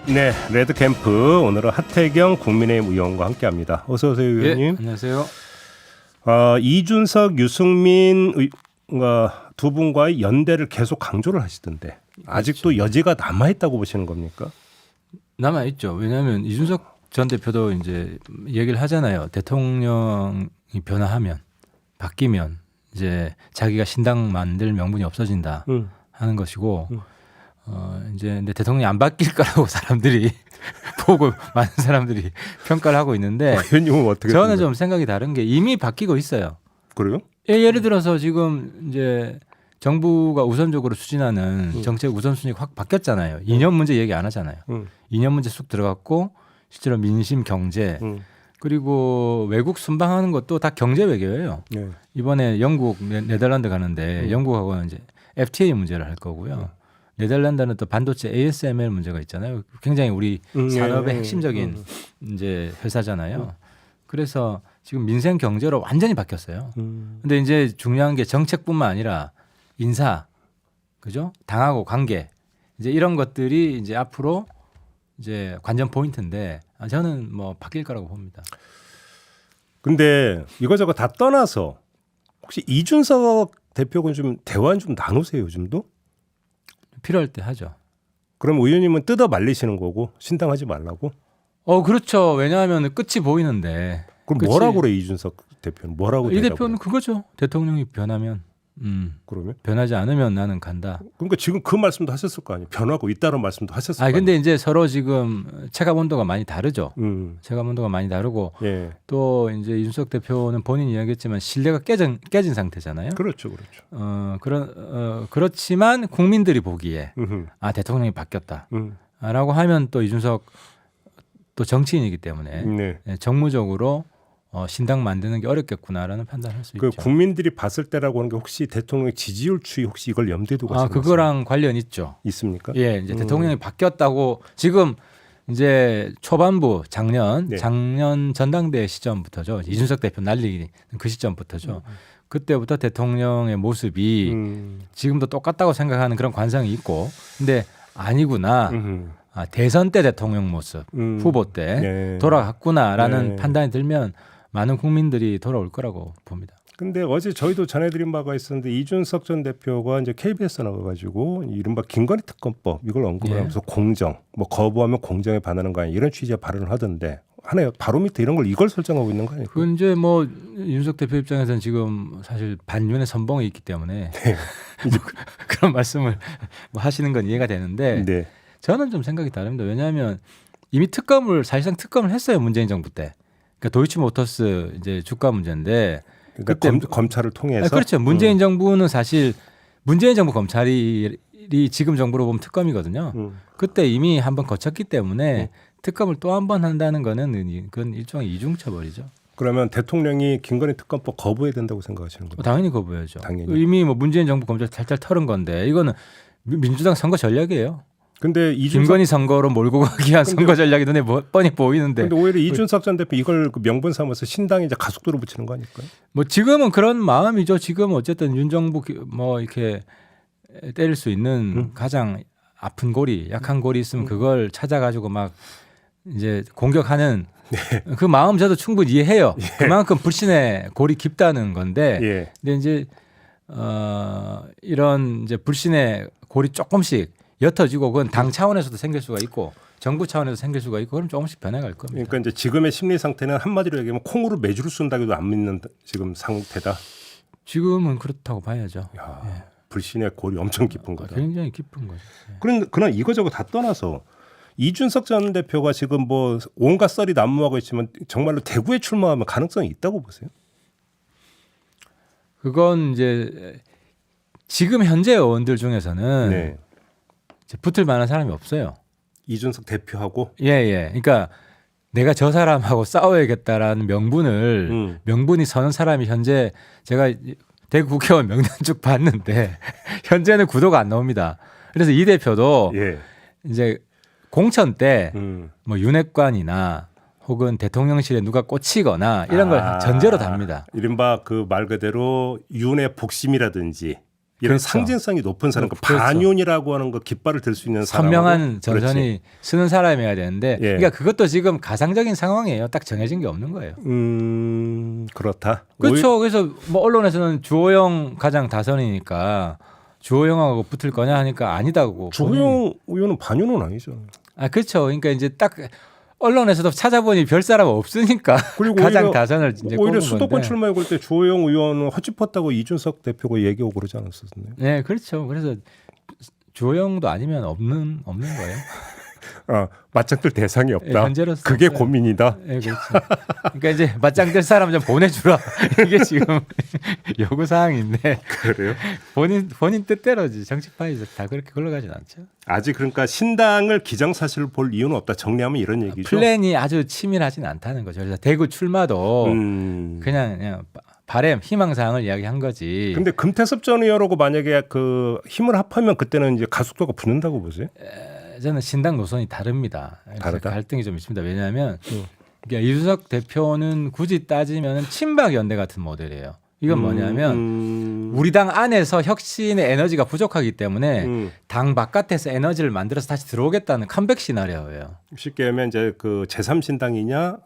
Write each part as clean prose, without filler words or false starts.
네, 레드캠프 오늘은 하태경 국민의힘 의원과 함께합니다. 어서 오세요, 의원님. 예, 안녕하세요. 이준석, 유승민 두 분과의 연대를 계속 강조를 하시던데 아직도 그렇죠. 여지가 남아 있다고 보시는 겁니까? 남아 있죠. 왜냐하면 이준석 전 대표도 이제 얘기를 하잖아요. 대통령이 변화하면 바뀌면 이제 자기가 신당 만들 명분이 없어진다 하는 것이고 이제 근데 대통령이 안 바뀔 거라고 사람들이 보고 많은 사람들이 평가를 하고 있는데 의원님은 어떻게? 저는 좀 생각이 다른 게 이미 바뀌고 있어요. 그래요? 예를 들어서 지금 이제 정부가 우선적으로 추진하는 정책 우선순위가 확 바뀌었잖아요. 이념 문제 얘기 안 하잖아요. 이념 문제 쑥 들어갔고 실제로 민심 경제 그리고 외국 순방하는 것도 다 경제 외교예요. 네. 이번에 영국 네덜란드 가는데 영국하고는 이제 FTA 문제를 할 거고요. 네덜란드는 또 반도체 ASML 문제가 있잖아요. 굉장히 우리 산업의 핵심적인 이제 회사잖아요. 그래서 지금 민생 경제로 완전히 바뀌었어요. 근데 이제 중요한 게 정책뿐만 아니라 인사, 그죠? 당하고 관계 이제 이런 것들이 이제 앞으로 이제 관전 포인트인데 저는 뭐 바뀔 거라고 봅니다. 근데 이거저거 다 떠나서 혹시 이준석 대표는 좀 대화는 좀 나누세요, 요즘도? 필요할 때 하죠. 그럼 의원님은 뜯어 말리시는 거고 신당하지 말라고? 그렇죠. 왜냐하면 끝이 보이는데. 그럼 그치? 뭐라고 그래 이준석 대표는? 뭐라고 이 대답을 대표는 해요? 그거죠. 대통령이 변하면 그러면? 변하지 않으면 나는 간다. 그러니까 지금 그 말씀도 하셨을 거 아니에요. 변하고 있다는 말씀도 하셨을 거 아니에요. 근데 이제 서로 지금 체감 온도가 많이 다르죠. 체감 온도가 많이 다르고 예. 또 이제 이준석 대표는 본인이 이야기했지만 신뢰가 깨진 상태잖아요. 그렇죠, 그렇죠. 그렇지만 국민들이 보기에 음흠. 대통령이 바뀌었다라고 하면 또 이준석 또 정치인이기 때문에 네. 정무적으로 신당 만드는 게 어렵겠구나라는 판단을 할 수 그 있죠. 국민들이 봤을 때라고 하는 게 혹시 대통령의 지지율 추이 혹시 이걸 염두에 두고 하시는 그거랑 관련 있죠. 있습니까? 예, 이제 대통령이 바뀌었다고 지금 이제 초반부 작년 전당대회 시점부터죠. 이준석 대표 날리는 그 시점부터죠. 그때부터 대통령의 모습이 지금도 똑같다고 생각하는 그런 관상이 있고, 근데 아니구나. 대선 때 대통령 모습, 후보 때 네. 돌아갔구나라는 네. 판단이 들면 많은 국민들이 돌아올 거라고 봅니다. 근데 어제 저희도 전해드린 바가 있었는데 이준석 전 대표가 이제 KBS 나가가지고 이른바 김건희 특검법 이걸 언급을 하면서 공정, 뭐 거부하면 공정에 반하는 거 아니야 이런 취지의 발언을 하던데 하나요 바로미터 이런 걸 이걸 설정하고 있는 거 아니에요? 그 이제 뭐 윤석 대표 입장에서는 지금 사실 반윤의 선봉이 있기 때문에 그런 말씀을 뭐 하시는 건 이해가 되는데 네. 저는 좀 생각이 다릅니다. 왜냐하면 이미 사실상 특검을 했어요. 문재인 정부 때. 그러니까 도이치모터스 이제 주가 문제인데 그러니까 그때 검찰을 통해서 그렇죠. 문재인 정부는 사실 문재인 정부 검찰이 지금 정부로 보면 특검이거든요. 그때 이미 한번 거쳤기 때문에 특검을 또 한 번 한다는 거는 그건 일종의 이중처벌이죠. 그러면 대통령이 김건희 특검법 거부해야 된다고 생각하시는 거예요? 당연히 거부해야죠. 당연히. 이미 뭐 문재인 정부 검찰 탈탈 털은 건데 이거는 민주당 선거 전략이에요. 근데 이준석 김건희 선거로 몰고 가기 위한 선거 전략이 눈에 뻔히 보이는데. 근데 오히려 이준석 전 대표 이걸 그 명분 삼아서 신당에 이제 가속도로 붙이는 거 아닐까요? 뭐 지금은 그런 마음이죠. 지금 어쨌든 윤 정부 뭐 이렇게 때릴 수 있는 가장 아픈 고리, 약한 골이 있으면 그걸 찾아가지고 막 이제 공격하는 그 마음 저도 충분히 이해해요. 그만큼 불신의 골이 깊다는 건데. 예. 근데 이제 이런 이제 불신의 골이 조금씩 옅어지고 그건 당 차원에서도 생길 수가 있고 정부 차원에서 생길 수가 있고 그럼 조금씩 변해갈 겁니다. 그러니까 이제 지금의 심리 상태는 한마디로 얘기하면 콩으로 매주를 쓴다고도 안 믿는 지금 상태다. 지금은 그렇다고 봐야죠. 야, 불신의 골이 엄청 깊은 거다. 굉장히 깊은 거죠. 그러나 이거저거 다 떠나서 이준석 전 대표가 지금 뭐 온갖 썰이 난무하고 있지만 정말로 대구에 출마하면 가능성이 있다고 보세요? 그건 이제 지금 현재 의원들 중에서는 네. 이제 붙을 만한 사람이 없어요. 이준석 대표하고 예. 그러니까 내가 저 사람하고 싸워야겠다라는 명분이 서는 사람이 현재 제가 대구 국회의원 명단 쭉 봤는데 현재는 구도가 안 나옵니다. 그래서 이 대표도 이제 공천 때 뭐 윤핵관이나 혹은 대통령실에 누가 꽂히거나 이런 걸 전제로 답니다. 이른바 그 말 그대로 윤의 복심이라든지 이런 그렇죠. 상징성이 높은 사람, 그 그렇죠. 반윤이라고 하는 거 깃발을 들 수 있는 사람, 선명한 전선이 쓰는 사람이어야 되는데, 예. 그러니까 그것도 지금 가상적인 상황이에요. 딱 정해진 게 없는 거예요. 그렇다. 그렇죠. 그래서 뭐 언론에서는 주호영 가장 다선이니까 주호영하고 붙을 거냐 하니까 아니다고. 주호영 의원은 반윤은 아니죠. 아 그렇죠. 그러니까 이제 딱 언론에서도 찾아보니 별 사람 없으니까 그리고 가장 오히려, 다선을 이제 오히려 꼽은 수도권 건데. 출마해 볼 때 주호영 의원은 허짓었다고 이준석 대표가 얘기하고 그러지 않았었나요? 네, 그렇죠. 그래서 주호영도 아니면 없는 거예요. 맞짱뜰 대상이 없다. 예, 현재로서 그게 없어요. 고민이다. 네, 그렇죠. 그러니까 이제 맞짱 뜰 사람 좀 보내주라. 이게 지금 요구 사항인데 그래요? 본인 뜻대로지 정치파에서 다 그렇게 흘러가진 않죠. 아직 그러니까 신당을 기정사실로 볼 이유는 없다. 정리하면 이런 얘기죠. 플랜이 아주 치밀하진 않다는 거죠. 그래서 대구 출마도 그냥 바램 희망 사항을 이야기한 거지. 근데 금태섭 전 의원하고 만약에 그 힘을 합하면 그때는 이제 가속도가 붙는다고 보세요? 저는 신당 노선이 다릅니다. 그래서 다르다? 갈등이 좀 있습니다. 왜냐하면 그러니까 이준석 대표는 굳이 따지면 친박 연대 같은 모델이에요. 이건 뭐냐면 우리 당 안에서 혁신의 에너지가 부족하기 때문에 당 바깥에서 에너지를 만들어서 다시 들어오겠다는 컴백 시나리오예요. 쉽게 하면 이제 그 제3신당이냐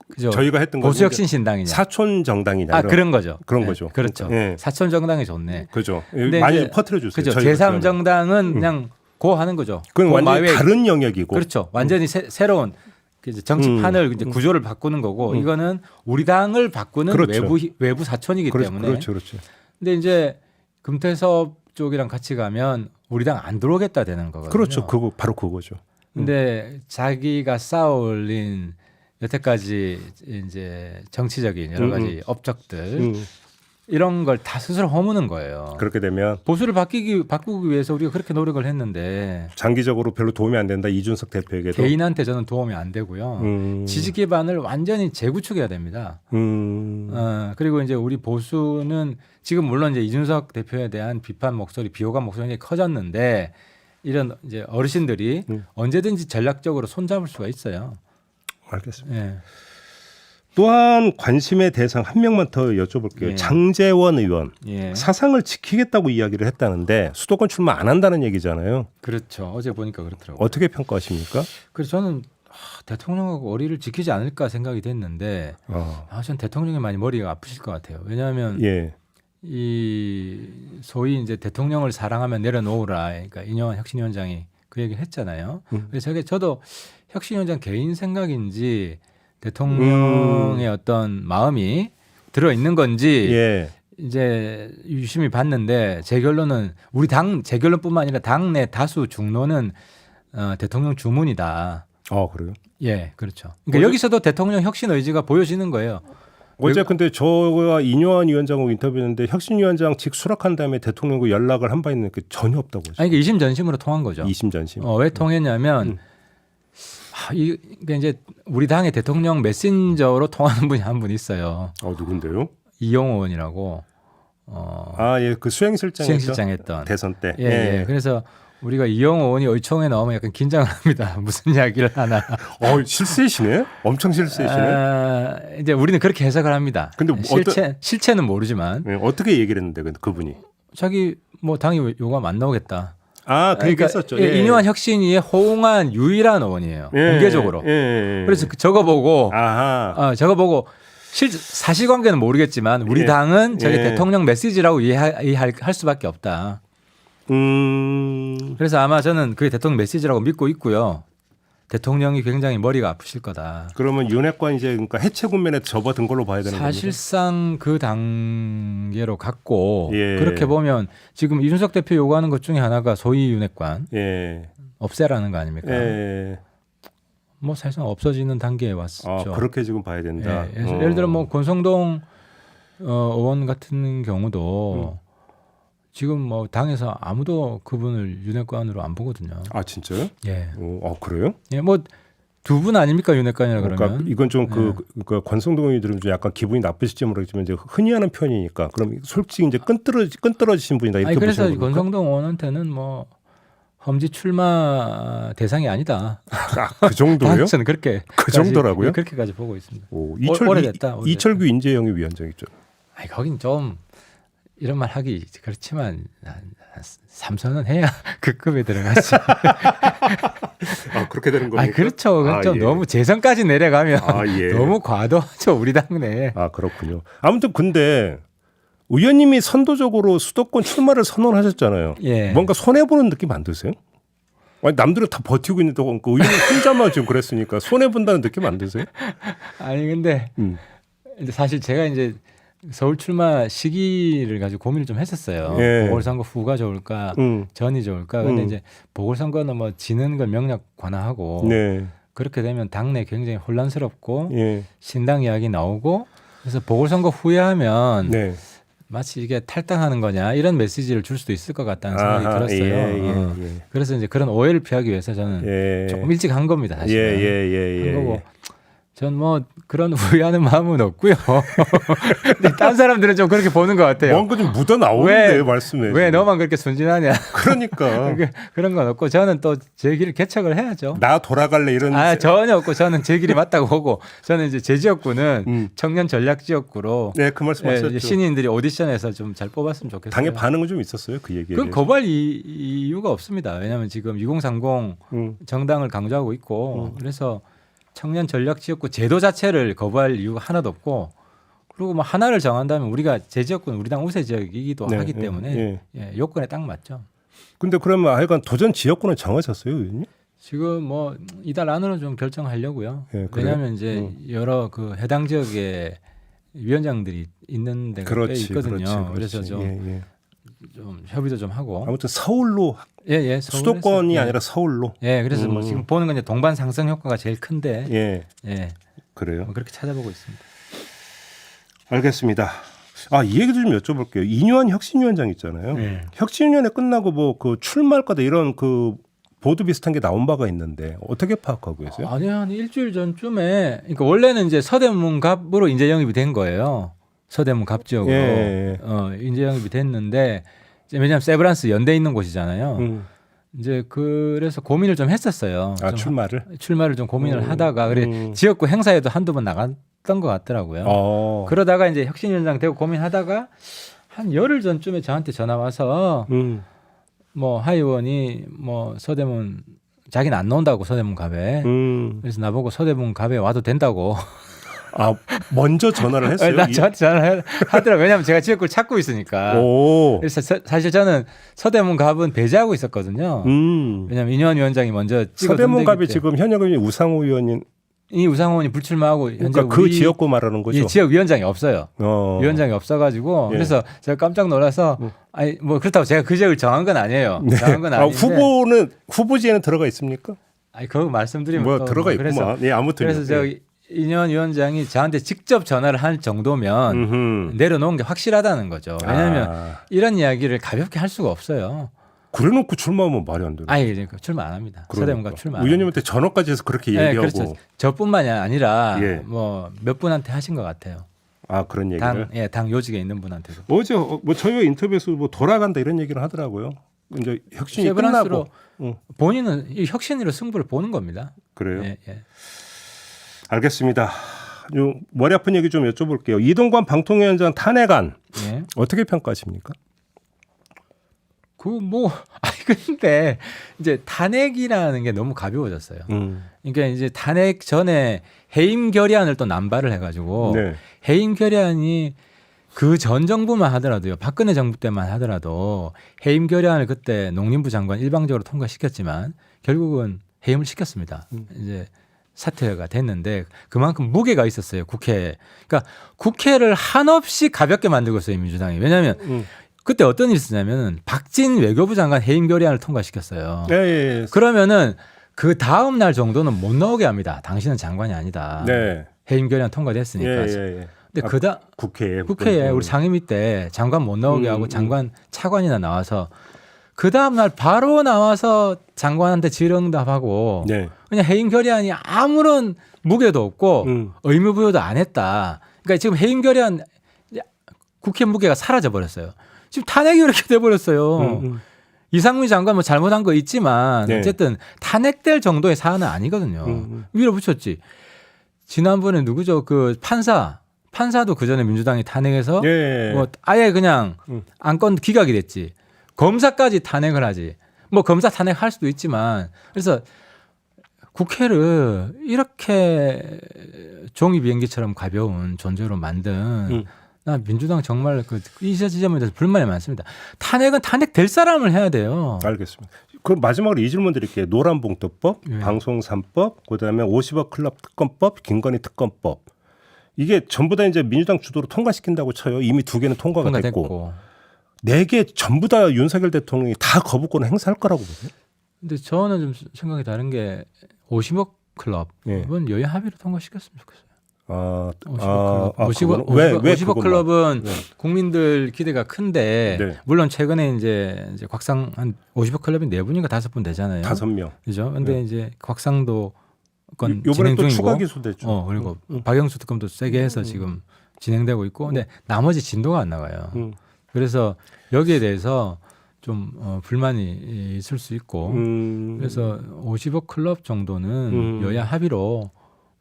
그죠? 저희가 했던 보수 혁신 신당이냐? 사촌 정당이냐 이런 그런 거죠. 그런 네, 거죠. 그렇죠. 예. 사촌 정당이 좋네. 그죠. 근데 많이 이제 퍼뜨려 주세요. 그죠. 제3 정당은 그냥 고 하는 거죠. 그건 고 완전히 마외. 다른 영역이고. 그렇죠. 완전히 새로운 정치판을 이제 구조를 바꾸는 거고 이거는 우리 당을 바꾸는 그렇죠. 외부 사촌이기 때문에. 그렇죠. 근데 이제 금태섭 쪽이랑 같이 가면 우리 당 안 들어오겠다 되는 거거든요. 그렇죠. 그거 바로 그거죠. 근데 자기가 쌓아올린 여태까지 이제 정치적인 여러 가지 업적들 이런 걸 다 스스로 허무는 거예요. 그렇게 되면 보수를 바꾸기 위해서 우리가 그렇게 노력을 했는데 장기적으로 별로 도움이 안 된다. 이준석 대표에게도. 개인한테 저는 도움이 안 되고요. 지지 기반을 완전히 재구축해야 됩니다. 그리고 이제 우리 보수는 지금 물론 이제 이준석 대표에 대한 비판 목소리, 비호감 목소리가 커졌는데 이런 이제 어르신들이 언제든지 전략적으로 손잡을 수가 있어요. 알겠습니다. 예. 또한 관심의 대상 한 명만 더 여쭤볼게요. 예. 장제원 의원 예. 사상을 지키겠다고 이야기를 했다는데 수도권 출마 안 한다는 얘기잖아요. 그렇죠. 어제 보니까 그렇더라고요. 어떻게 평가하십니까? 그래서 저는 대통령하고 어리를 지키지 않을까 생각이 됐는데 전 대통령이 많이 머리가 아프실 것 같아요. 왜냐하면 예. 이 소위 이제 대통령을 사랑하면 내려놓으라. 그러니까 이영환 혁신위원장이 그 얘기를 했잖아요. 그래서 저도 혁신위원장 개인 생각인지 대통령의 어떤 마음이 들어 있는 건지 예. 이제 유심히 봤는데 제 결론은 우리 당 제 결론뿐만 아니라 당내 다수 중론은 대통령 주문이다. 그래요? 예, 그렇죠. 그러니까 여기서도 대통령 혁신 의지가 보여지는 거예요. 어제 근데 저와 이뇨한 위원장하고 인터뷰했는데 혁신위원장 직 수락한 다음에 대통령과 연락을 한 바 있는 게 전혀 없다고 하죠. 아니 이게 이심전심으로 통한 거죠. 이심전심. 왜 통했냐면 이게 이제 우리 당의 대통령 메신저로 통하는 분이 한 분 있어요. 누군데요? 이용호 의원이라고. 예, 그 수행실장 했던 대선 때. 예. 그래서 우리가 이용호 의원이 의총에 나오면 약간 긴장을 합니다. 무슨 이야기를 하나. 실세시네? 엄청 실세시네? 이제 우리는 그렇게 해석을 합니다. 근데 실체는 모르지만 어떻게 얘기를 했는데 그분이? 자기 뭐 당이 요구하면 안 나오겠다. 그러니까 했었죠. 이뇨한 혁신위에 호응한 유일한 의원이에요. 공개적으로. 그래서 저거 보고 사실관계는 모르겠지만 우리 당은 저게 대통령 메시지라고 이해할 수밖에 없다. 그래서 아마 저는 그게 대통령 메시지라고 믿고 있고요. 대통령이 굉장히 머리가 아프실 거다. 그러면 윤핵관 이제 그러니까 해체 국면에 접어든 걸로 봐야 되는 겁니다. 사실상 그 단계로 갔고 그렇게 보면 지금 이준석 대표 요구하는 것 중에 하나가 소위 윤핵관 없애라는 거 아닙니까? 뭐 사실상 없어지는 단계에 왔죠. 그렇게 지금 봐야 된다. 그래서 예를 들어 뭐 권성동 의원 같은 경우도 지금 뭐 당에서 아무도 그분을 윤핵관으로 안 보거든요. 진짜요? 예. 그래요? 예, 뭐 두 분 아닙니까 윤핵관이라 그러면? 그러니까 이건 좀 그러니까 권성동 의원이 들으면 좀 약간 기분이 나쁘실지 모르겠지만 이제 흔히 하는 표현이니까 그럼 솔직히 이제 끈떨어지신 분이다 이렇게 그래서 보시는 겁니까? 권성동 의원한테는 뭐 험지 출마 대상이 아니다. 그 정도예요? 저는 그렇게 그 정도라고요? 그렇게까지 보고 있습니다. 오래됐다. 이철규 인재영의 위원장이죠. 거긴 좀 이런 말 하기 그렇지만 한 3선은 해야 그 급에 들어가지. 아, 그렇게 되는 겁니까? 아, 그렇죠. 그건 아, 좀 예. 너무 재선까지 내려가면 아, 예. 너무 과도하죠. 우리 당내. 아, 그렇군요. 아무튼 근데 의원님이 선도적으로 수도권 출마를 선언하셨잖아요. 예. 뭔가 손해 보는 느낌 안 드세요? 아니, 남들은 다 버티고 있는데 그 의원님 혼자만 지금 그랬으니까 손해 본다는 느낌 안 드세요? 아니 근데 음. 이제 사실 제가 이제 서울 출마 시기를 가지고 고민을 좀 했었어요. 예. 보궐선거 후가 좋을까, 전이 좋을까. 근데 이제 보궐선거는 뭐 지는 걸 명략 관화하고 네. 그렇게 되면 당내 굉장히 혼란스럽고 예. 신당 이야기 나오고 그래서 보궐선거 후에 하면 네. 마치 이게 탈당하는 거냐 이런 메시지를 줄 수도 있을 것 같다는 생각이 아하, 들었어요. 예. 그래서 이제 그런 오해를 피하기 위해서 저는 예. 조금 일찍 한 겁니다. 사실은. 예. 한 거고. 전 뭐 그런 후회하는 마음은 없고요. 근데 딴 사람들은 좀 그렇게 보는 것 같아요. 뭔가 좀 묻어 나오는데 말씀에. 왜 너만 그렇게 순진하냐? 그러니까 그런 건 없고 저는 또 제 길을 개척을 해야죠. 나 돌아갈래 이런. 아 전혀 없고 저는 제 길이 맞다고 보고 저는 이제 제 지역구는 청년 전략 지역구로 네, 그 말씀하셨죠. 이제 신인들이 오디션에서 좀 잘 뽑았으면 좋겠어요. 당의 반응은 좀 있었어요, 그 얘기에. 그건 거부할 이유가 없습니다. 왜냐하면 지금 2030 정당을 강조하고 있고 그래서 청년 전략 지역구 제도 자체를 거부할 이유가 하나도 없고 그리고 뭐 하나를 정한다면 우리가 제 지역구는 우리 당 우세 지역이기도 네, 하기 때문에 예, 요건에 딱 맞죠. 근데 그러면 하여간 도전 지역구는 정하셨어요, 의원님? 지금 뭐 이달 안으로 좀 결정하려고요. 예, 왜냐하면 이제 여러 그 해당 지역에 위원장들이 있는 데가 꽤 있거든요. 그래서 좀 협의도 좀 하고. 아무튼 서울로 예, 수도권이 아니라 서울로. 예, 그래서 뭐 지금 보는 건 이제 동반 상승 효과가 제일 큰데. 예. 그래요. 뭐 그렇게 찾아보고 있습니다. 알겠습니다. 아, 이 얘기도 좀 여쭤볼게요. 이뇨한 혁신위원장 있잖아요. 혁신위원회 끝나고 뭐 그 출마할 거다 이런 그 보도 비슷한 게 나온 바가 있는데 어떻게 파악하고 계세요? 아니 한 일주일 전쯤에 그러니까 원래는 이제 서대문 갑으로 인재 영입이 된 거예요. 서대문 갑 지역으로 인재 영입이 됐는데 왜냐하면 세브란스 연대 있는 곳이잖아요. 이제 그래서 고민을 좀 했었어요. 아, 좀 출마를 좀 고민을 하다가 그래 지역구 행사에도 한두 번 나갔던 것 같더라고요. 그러다가 이제 혁신위원장 되고 고민하다가 한 열흘 전쯤에 저한테 전화 와서 뭐 하 의원이 뭐 서대문 자기는 안 나온다고 서대문 갑에 그래서 나보고 서대문 갑에 와도 된다고. 아, 먼저 전화를 했어요? 나 저한테 전화를 하더라고요. 왜냐하면 제가 지역구를 찾고 있으니까. 그래서 사실 저는 서대문 갑은 배제하고 있었거든요. 왜냐하면 이뇨한 위원장이 먼저 찍어 서대문 갑이 지금 현역 의원이 우상호 의원인 이 우상호 의원이 불출마하고 현재 그러니까 그 지역구 말하는 거죠. 지역 위원장이 없어요. 위원장이 없어가지고 그래서 제가 깜짝 놀라서 아니 뭐 그렇다고 제가 그 지역을 정한 건 아니에요. 정한 건 아닌데 후보지에는 들어가 있습니까? 아니 그거 말씀드리면 뭐 들어가 있구만. 아무튼 그래서 저 이뇨한 위원장이 저한테 직접 전화를 할 정도면 내려놓은 게 확실하다는 거죠. 왜냐하면 이런 이야기를 가볍게 할 수가 없어요. 그래놓고 출마하면 말이 안 되는. 아니 그러니까 출마 안 합니다. 서대문갑 출마. 의원님한테 전화까지 해서 그렇게 얘기하고. 그렇죠. 저뿐만이 아니라 뭐 몇 분한테 하신 것 같아요. 아, 그런 얘기를. 당 요직에 있는 분한테도. 어제 뭐 저희가 인터뷰에서 뭐 돌아간다 이런 얘기를 하더라고요. 이제 혁신이 끝나고 본인은 이 혁신으로 승부를 보는 겁니다. 그래요? 예. 알겠습니다. 요 머리 아픈 얘기 좀 여쭤볼게요. 이동관 방통위원장 탄핵안 어떻게 평가하십니까? 근데 이제 탄핵이라는 게 너무 가벼워졌어요. 그러니까 이제 탄핵 전에 해임 결의안을 또 남발을 해가지고 해임 결의안이 그 전 정부만 하더라도요, 박근혜 정부 때만 하더라도 해임 결의안을 그때 농림부 장관 일방적으로 통과시켰지만 결국은 해임을 시켰습니다. 이제 사퇴가 됐는데 그만큼 무게가 있었어요, 국회에. 그러니까 국회를 한없이 가볍게 만들고 있어요, 민주당이. 왜냐하면 그때 어떤 일이 있었냐면 박진 외교부 장관 해임 결의안을 통과시켰어요. 그러면은 그 다음 날 정도는 못 나오게 합니다. 당신은 장관이 아니다. 해임 결의안 통과됐으니까. 근데 국회에 우리 상임위 때 장관 못 나오게 하고 장관 차관이나 나와서 그 다음 날 바로 나와서 장관한테 질의응답하고 그냥 해임 결의안이 아무런 무게도 없고 의무 부여도 안 했다. 그러니까 지금 해임 결의안 국회 무게가 사라져 버렸어요. 지금 탄핵이 이렇게 돼 버렸어요. 이상민 장관 뭐 잘못한 거 있지만 어쨌든 탄핵될 정도의 사안은 아니거든요. 밀어붙였지. 지난번에 누구죠? 그 판사 판사도 그 전에 민주당이 탄핵해서 예. 뭐 아예 그냥 음. 안건 기각이 됐지. 검사까지 탄핵을 하지. 뭐 검사 탄핵할 수도 있지만 그래서 국회를 이렇게 종이 비행기처럼 가벼운 존재로 만든 나 민주당 정말 이 지점에 대해서 불만이 많습니다. 탄핵은 탄핵될 사람을 해야 돼요. 알겠습니다. 그럼 마지막으로 이 질문 드릴게요. 노란봉투법, 예. 방송 3법, 그다음에 50억 클럽 특검법, 김건희 특검법. 이게 전부 다 이제 민주당 주도로 통과시킨다고 쳐요. 이미 2개는 통과가 됐고 4개 전부 다 윤석열 대통령이 다 거부권을 행사할 거라고 보세요. 근데 저는 좀 생각이 다른 게 50억 클럽은 예. 여야 합의로 통과시켰으면 좋겠어요. 50억 클럽. 50억 클럽은 네. 국민들 기대가 큰데 네. 물론 최근에 이제 곽상 한 50억 클럽이 4분인가 5분 되잖아요. 5명. 그죠? 근데 네. 이제 곽상도 건 요번에 진행 또 중이고 추가 기소됐죠. 그리고 박영수 특검도 세게 해서 지금 진행되고 있고 근데 나머지 진도가 안 나가요. 그래서 여기에 대해서 좀 불만이 있을 수 있고 그래서 50억 클럽 정도는 여야 합의로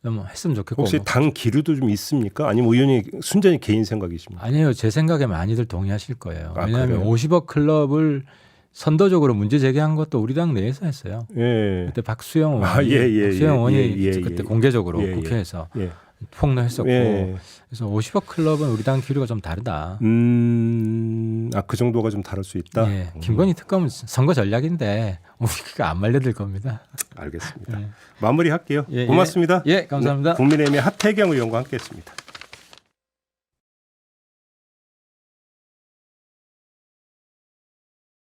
좀 했으면 좋겠고 혹시 당 기류도 좀 있습니까? 아니면 의원이 순전히 개인 생각이십니까? 아니에요. 제 생각에 많이들 동의하실 거예요. 아, 왜냐하면 그래요? 50억 클럽을 선도적으로 문제 제기한 것도 우리 당 내에서 했어요. 예. 그때 박수영 아, 의원이, 예, 의원이 그때 공개적으로 예, 예. 국회에서 예. 폭로했었고 예. 그래서 50억 클럽은 우리 당 기류가 좀 다르다. 그 정도가 좀 다를 수 있다. 예, 김건희 특검은 선거 전략인데 우리가 안 말려들 겁니다. 알겠습니다. 예. 마무리할게요. 예, 고맙습니다. 예, 감사합니다. 국민의힘의 하태경 의원과 함께했습니다.